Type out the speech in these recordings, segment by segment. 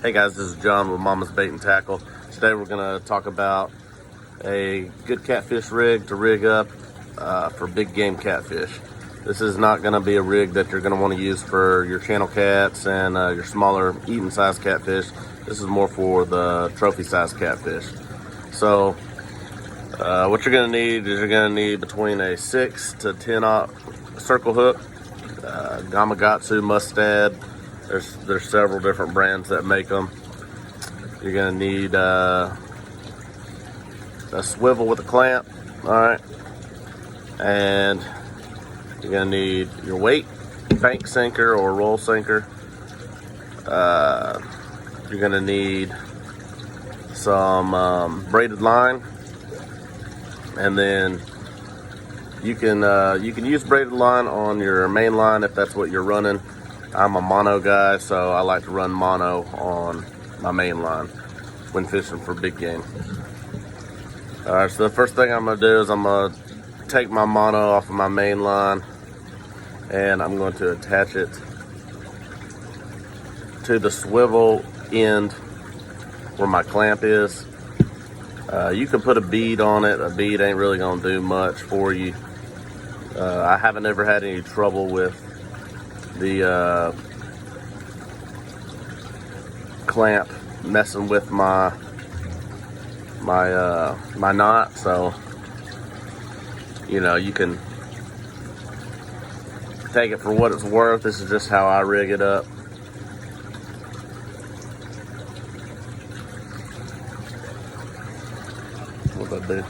Hey guys, this is John with Mommas Bait and Tackle. Today we're going to talk about a good catfish rig to rig up for big game catfish. This is not going to be a rig that you're going to want to use for your channel cats and your smaller eating size catfish. This is more for the trophy size catfish. So what you're going to need is you're going to need between a 6 to 10 circle hook, Gamakatsu, Mustad. There's several different brands that make them. You're gonna need a swivel with a clamp, all right, and you're gonna need your weight, bank sinker or roll sinker. You're gonna need some braided line, and then you can use braided line on your main line if that's what you're running. I'm a mono guy, so I like to run mono on my main line when fishing for big game. All right, so the first thing I'm gonna do is I'm gonna take my mono off of my main line and I'm going to attach it to the swivel end where my clamp is. You can put a bead on it. A bead ain't really gonna do much for you. I haven't ever had any trouble with the clamp messing with my knot, so you know, you can take it for what it's worth. This is just how I rig it up. What I do?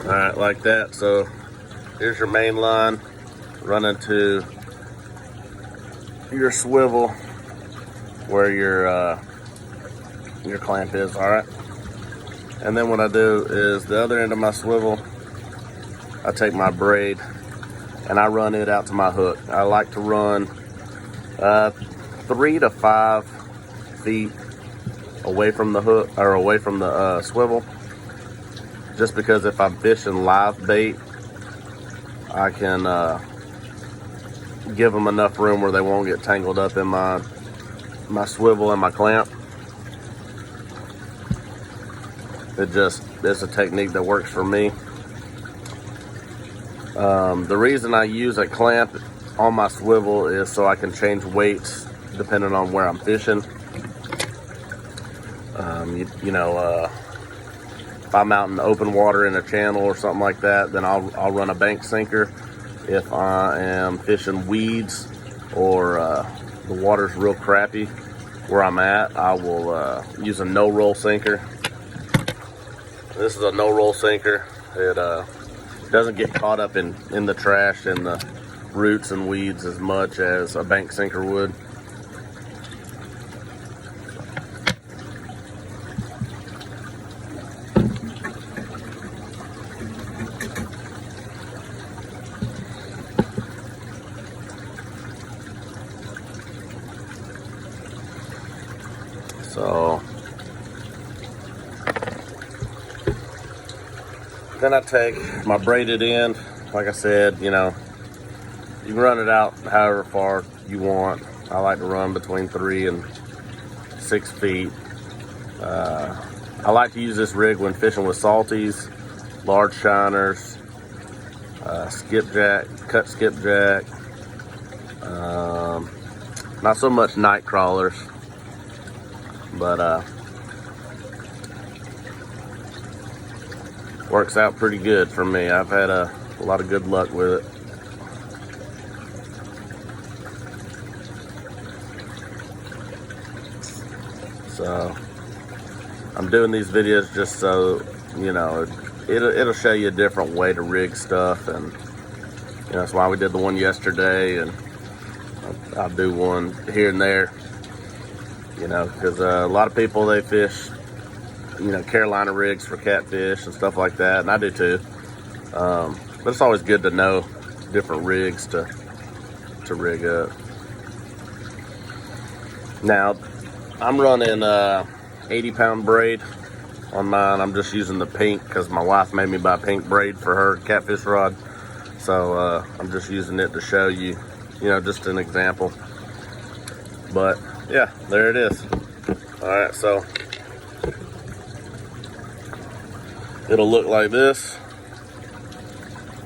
All right, like that. So here's your main line running to your swivel where your clamp is. All right, and then what I do is the other end of my swivel, I take my braid and I run it out to my hook. I like to run 3 to 5 feet away from the hook, or away from the swivel. Just because if I'm fishing live bait, I can give them enough room where they won't get tangled up in my swivel and my clamp. It's a technique that works for me. The reason I use a clamp on my swivel is so I can change weights depending on where I'm fishing. If I'm out in open water in a channel or something like that, then I'll run a bank sinker. If I am fishing weeds or the water's real crappy where I'm at, I will use a no-roll sinker. This is a no-roll sinker. It doesn't get caught up in the trash and the roots and weeds as much as a bank sinker would. So then I take my braided end. Like I said, you know, you can run it out however far you want. I like to run between 3 and 6 feet. I like to use this rig when fishing with salties, large shiners, skipjack, cut skipjack, not so much night crawlers. But works out pretty good for me. I've had a lot of good luck with it. So I'm doing these videos just so, you know, it'll show you a different way to rig stuff, and you know, that's why we did the one yesterday, and I'll do one here and there. You know, because a lot of people, they fish, you know, Carolina rigs for catfish and stuff like that, and I do too. But it's always good to know different rigs to rig up. Now, I'm running 80-pound braid on mine. I'm just using the pink because my wife made me buy pink braid for her catfish rod. So I'm just using it to show you, just an example. But yeah, there it is. All right, so it'll look like this.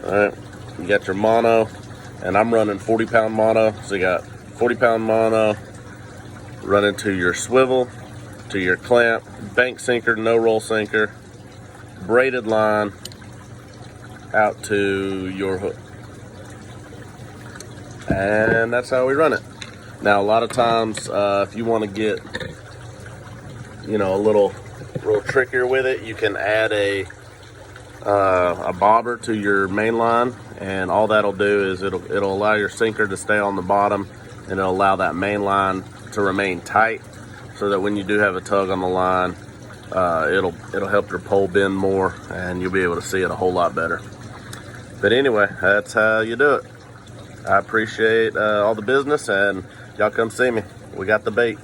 All right, you got your mono, and I'm running 40-pound mono. So you got 40-pound mono running to your swivel, to your clamp, bank sinker, no roll sinker, braided line out to your hook. And that's how we run it. Now, a lot of times, if you want to get, a little trickier with it, you can add a bobber to your main line, and all that'll do is it'll allow your sinker to stay on the bottom, and it'll allow that main line to remain tight, so that when you do have a tug on the line, it'll help your pole bend more, and you'll be able to see it a whole lot better. But anyway, that's how you do it. I appreciate all the business, and y'all come see me. We got the bait.